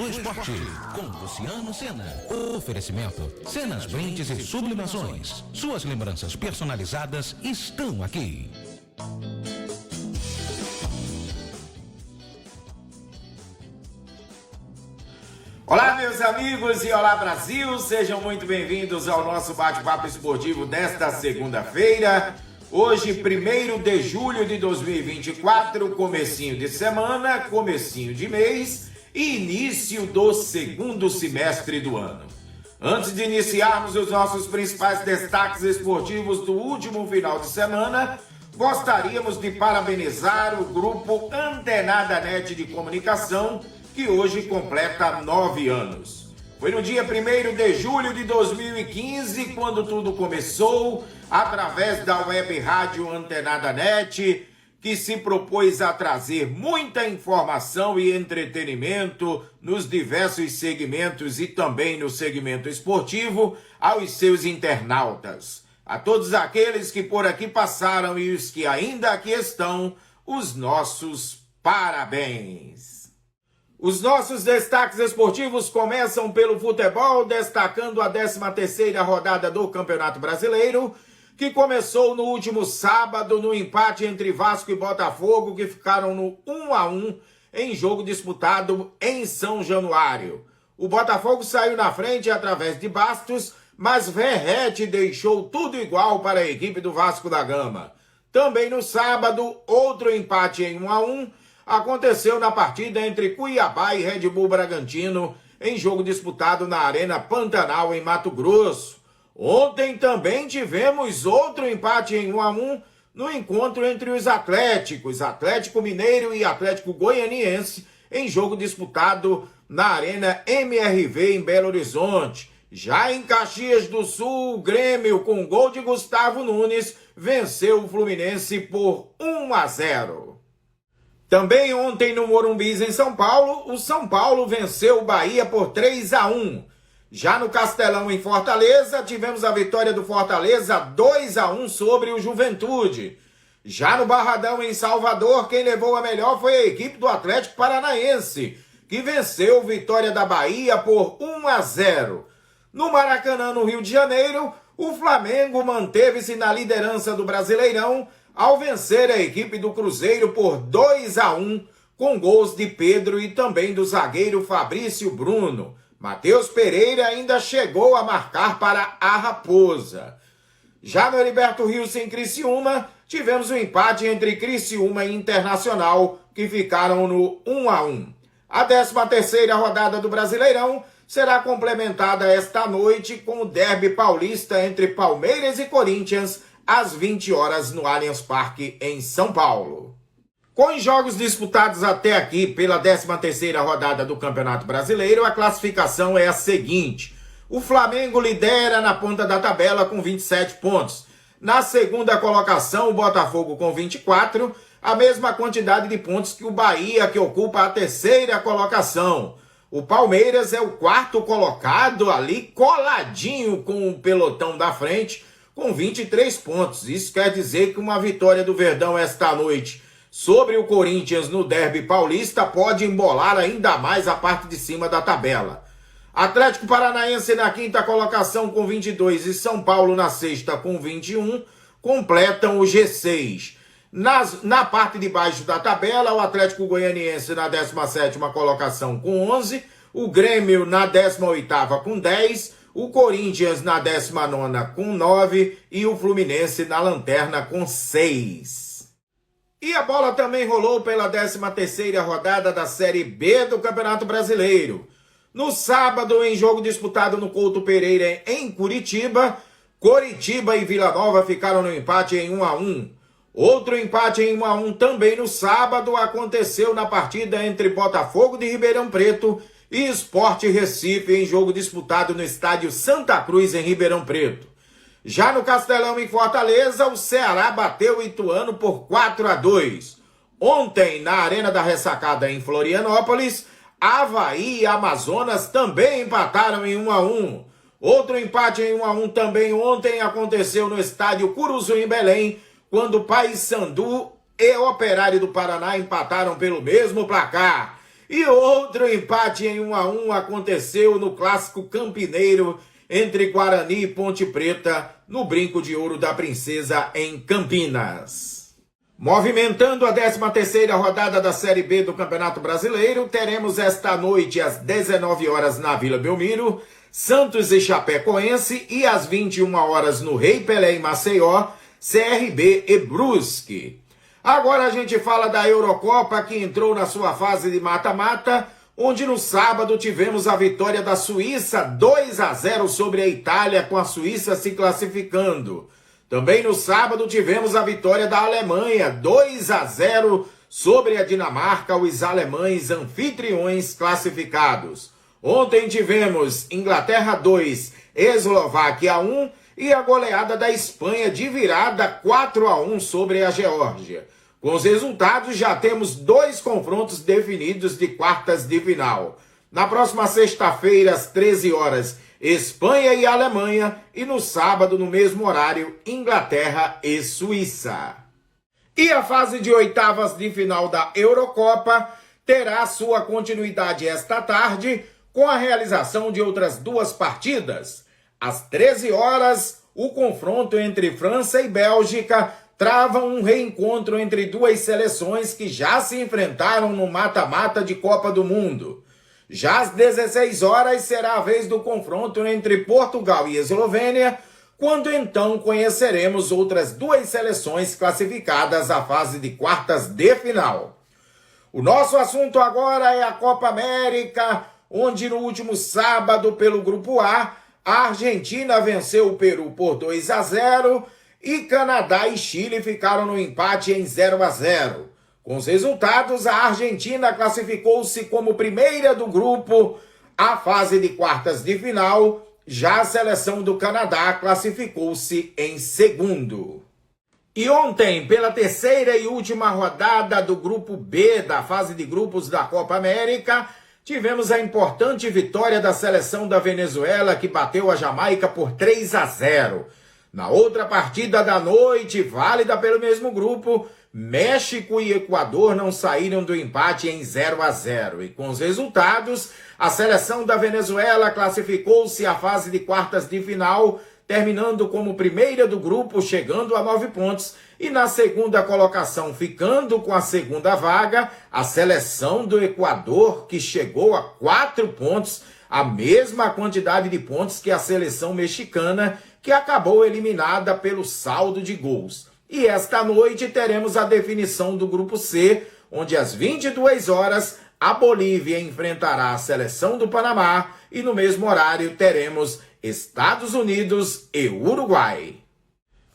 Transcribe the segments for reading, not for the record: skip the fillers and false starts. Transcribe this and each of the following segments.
do Esporte, com Luciano Sena. Oferecimento, Senas Brindes e Sublimações. Suas lembranças personalizadas estão aqui. Olá, meus amigos, e olá, Brasil! Sejam muito bem-vindos ao nosso bate-papo esportivo desta segunda-feira. Hoje, 1º de julho de 2024, comecinho de semana, comecinho de mês e início do segundo semestre do ano. Antes de iniciarmos os nossos principais destaques esportivos do último final de semana, gostaríamos de parabenizar o grupo Antenada Net de Comunicação, que hoje completa 9 anos. Foi no dia 1º de julho de 2015, quando tudo começou, através da web rádio Antenada Net, que se propôs a trazer muita informação e entretenimento nos diversos segmentos e também no segmento esportivo aos seus internautas. A todos aqueles que por aqui passaram e os que ainda aqui estão, os nossos parabéns. Os nossos destaques esportivos começam pelo futebol, destacando a 13ª rodada do Campeonato Brasileiro, que começou no último sábado no empate entre Vasco e Botafogo, que ficaram no 1-1 em jogo disputado em São Januário. O Botafogo saiu na frente através de Bastos, mas Verrete deixou tudo igual para a equipe do Vasco da Gama. Também no sábado, outro empate em 1-1, aconteceu na partida entre Cuiabá e Red Bull Bragantino, em jogo disputado na Arena Pantanal, em Mato Grosso. Ontem também tivemos outro empate em 1-1 no encontro entre os Atléticos, Atlético Mineiro e Atlético Goianiense, em jogo disputado na Arena MRV, em Belo Horizonte. Já em Caxias do Sul, o Grêmio, com gol de Gustavo Nunes, venceu o Fluminense por 1-0. Também ontem no Morumbi, em São Paulo, o São Paulo venceu o Bahia por 3-1. Já no Castelão, em Fortaleza, tivemos a vitória do Fortaleza 2-1 sobre o Juventude. Já no Barradão, em Salvador, quem levou a melhor foi a equipe do Atlético Paranaense, que venceu a vitória da Bahia por 1-0. No Maracanã, no Rio de Janeiro, o Flamengo manteve-se na liderança do Brasileirão, ao vencer a equipe do Cruzeiro por 2-1, com gols de Pedro e também do zagueiro Fabrício Bruno. Matheus Pereira ainda chegou a marcar para a Raposa. Já no Heriberto Rios, em Criciúma, tivemos um empate entre Criciúma e Internacional, que ficaram no 1-1. A 13ª rodada do Brasileirão será complementada esta noite com o derby paulista entre Palmeiras e Corinthians, às 20 horas no Allianz Parque, em São Paulo. Com os jogos disputados até aqui pela 13ª rodada do Campeonato Brasileiro, a classificação é a seguinte. O Flamengo lidera na ponta da tabela com 27 pontos. Na segunda colocação, o Botafogo com 24, a mesma quantidade de pontos que o Bahia, que ocupa a 3ª colocação. O Palmeiras é o 4º colocado ali, coladinho com o pelotão da frente, com 23 pontos. Isso quer dizer que uma vitória do Verdão esta noite sobre o Corinthians no derby paulista pode embolar ainda mais a parte de cima da tabela. Atlético Paranaense na 5ª colocação com 22 e São Paulo na 6ª com 21 completam o G6. Na parte de baixo da tabela, o Atlético Goianiense na 17ª colocação com 11, o Grêmio na 18ª com 10, o Corinthians na 19ª com 9 e o Fluminense na lanterna com 6. E a bola também rolou pela 13ª rodada da Série B do Campeonato Brasileiro. No sábado, em jogo disputado no Couto Pereira, em Curitiba, Coritiba e Vila Nova ficaram no empate em 1-1. Outro empate em 1-1 também no sábado aconteceu na partida entre Botafogo de Ribeirão Preto e Sport Recife, em jogo disputado no estádio Santa Cruz, em Ribeirão Preto. Já no Castelão, em Fortaleza, o Ceará bateu o Ituano por 4-2. Ontem, na Arena da Ressacada, em Florianópolis, Avaí e Amazonas também empataram em 1-1. Outro empate em 1-1 também ontem aconteceu no estádio Curuzu, em Belém, quando Paysandu e o Operário do Paraná empataram pelo mesmo placar. E outro empate em 1-1 aconteceu no clássico campineiro entre Guarani e Ponte Preta, no Brinco de Ouro da Princesa, em Campinas. Movimentando a 13ª rodada da Série B do Campeonato Brasileiro, teremos esta noite às 19 horas na Vila Belmiro, Santos e Chapecoense, e às 21 horas no Rei Pelé em Maceió, CRB e Brusque. Agora a gente fala da Eurocopa, que entrou na sua fase de mata-mata, onde no sábado tivemos a vitória da Suíça 2-0 sobre a Itália, com a Suíça se classificando. Também no sábado tivemos a vitória da Alemanha 2-0 sobre a Dinamarca, os alemães anfitriões classificados. Ontem tivemos Inglaterra 2, Eslováquia 1 e a goleada da Espanha de virada 4-1 sobre a Geórgia. Com os resultados, já temos 2 confrontos definidos de quartas de final. Na próxima sexta-feira, às 13 horas, Espanha e Alemanha. E no sábado, no mesmo horário, Inglaterra e Suíça. E a fase de oitavas de final da Eurocopa terá sua continuidade esta tarde, com a realização de outras 2 partidas. Às 13 horas, o confronto entre França e Bélgica trava um reencontro entre 2 seleções que já se enfrentaram no mata-mata de Copa do Mundo. Já às 16 horas será a vez do confronto entre Portugal e Eslovênia, quando então conheceremos outras 2 seleções classificadas à fase de quartas de final. O nosso assunto agora é a Copa América, onde no último sábado, pelo Grupo A, a Argentina venceu o Peru por 2-0 e Canadá e Chile ficaram no empate em 0-0. Com os resultados, a Argentina classificou-se como primeira do grupo à fase de quartas de final, já a seleção do Canadá classificou-se em segundo. E ontem, pela terceira e última rodada do Grupo B da fase de grupos da Copa América, tivemos a importante vitória da seleção da Venezuela, que bateu a Jamaica por 3-0. Na outra partida da noite, válida pelo mesmo grupo, México e Equador não saíram do empate em 0-0. E com os resultados, a seleção da Venezuela classificou-se à fase de quartas de final, terminando como primeira do grupo, chegando a 9 pontos. E na segunda colocação, ficando com a segunda vaga, a seleção do Equador, que chegou a 4 pontos, a mesma quantidade de pontos que a seleção mexicana, que acabou eliminada pelo saldo de gols. E esta noite teremos a definição do Grupo C, onde às 22 horas a Bolívia enfrentará a seleção do Panamá e no mesmo horário teremos Estados Unidos e Uruguai.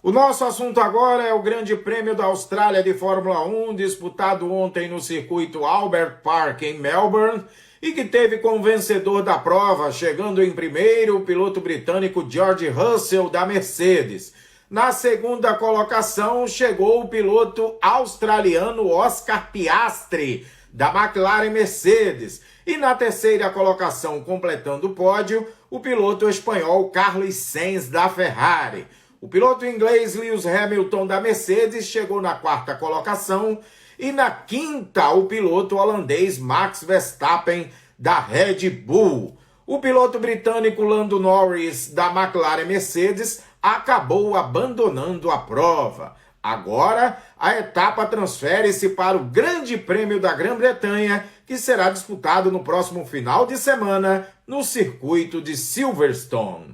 O nosso assunto agora é o Grande Prêmio da Austrália de Fórmula 1, disputado ontem no circuito Albert Park em Melbourne, e que teve como vencedor da prova, chegando em primeiro, o piloto britânico George Russell da Mercedes. Na segunda colocação chegou o piloto australiano Oscar Piastri da McLaren Mercedes. E na terceira colocação, completando o pódio, o piloto espanhol Carlos Sainz da Ferrari. O piloto inglês Lewis Hamilton da Mercedes chegou na quarta colocação. E na quinta, o piloto holandês Max Verstappen da Red Bull. O piloto britânico Lando Norris da McLaren Mercedes acabou abandonando a prova. Agora, a etapa transfere-se para o Grande Prêmio da Grã-Bretanha, que será disputado no próximo final de semana no circuito de Silverstone.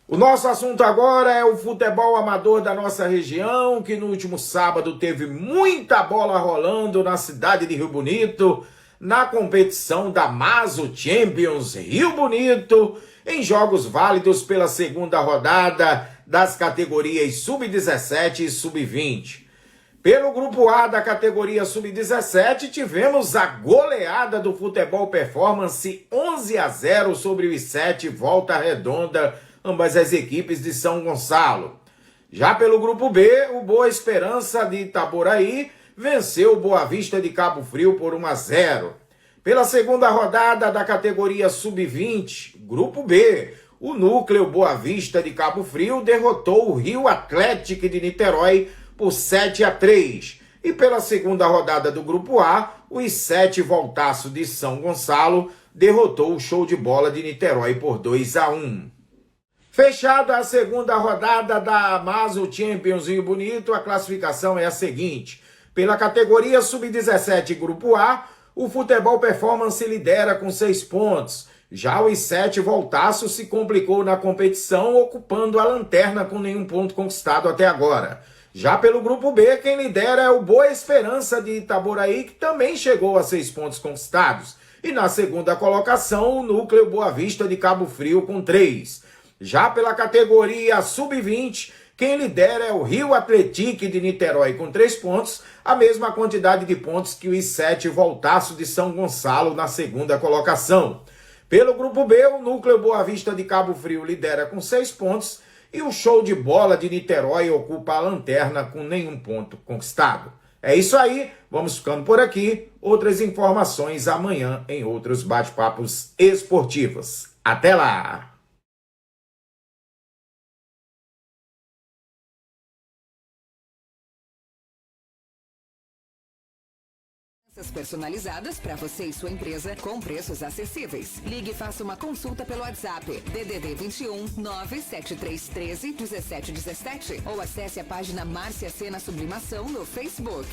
O nosso assunto agora é o futebol amador da nossa região, que no último sábado teve muita bola rolando na cidade de Rio Bonito, na competição da Mazo Champions Rio Bonito, em jogos válidos pela segunda rodada das categorias Sub-17 e Sub-20. Pelo Grupo A da categoria Sub-17, tivemos a goleada do Futebol Performance 11-0 sobre o I7 Volta Redonda, ambas as equipes de São Gonçalo. Já pelo Grupo B, o Boa Esperança de Itaboraí venceu o Boa Vista de Cabo Frio por 1-0. Pela segunda rodada da categoria Sub-20, Grupo B, o Núcleo Boa Vista de Cabo Frio derrotou o Rio Atlético de Niterói por 7-3. E pela segunda rodada do Grupo A, os 7 Voltaço de São Gonçalo derrotou o Show de Bola de Niterói por 2-1. Fechada a segunda rodada da Amazo Champions Rio Bonito, a classificação é a seguinte. Pela categoria Sub-17 Grupo A, o Futebol Performance lidera com 6 pontos. Já os 7 Voltaço se complicou na competição, ocupando a lanterna com nenhum ponto conquistado até agora. Já pelo Grupo B, quem lidera é o Boa Esperança de Itaboraí, que também chegou a 6 pontos conquistados. E na segunda colocação, o Núcleo Boa Vista de Cabo Frio com 3. Já pela categoria Sub-20, quem lidera é o Rio Atletique de Niterói com 3 pontos, a mesma quantidade de pontos que os 7 Voltaço de São Gonçalo na segunda colocação. Pelo Grupo B, o Núcleo Boa Vista de Cabo Frio lidera com 6 pontos e o Show de Bola de Niterói ocupa a lanterna com nenhum ponto conquistado. É isso aí, vamos ficando por aqui. Outras informações amanhã em outros bate-papos esportivos. Até lá! Personalizadas para você e sua empresa com preços acessíveis. Ligue e faça uma consulta pelo WhatsApp DDD 21 97313 1717 ou acesse a página Márcia Sena Sublimação no Facebook.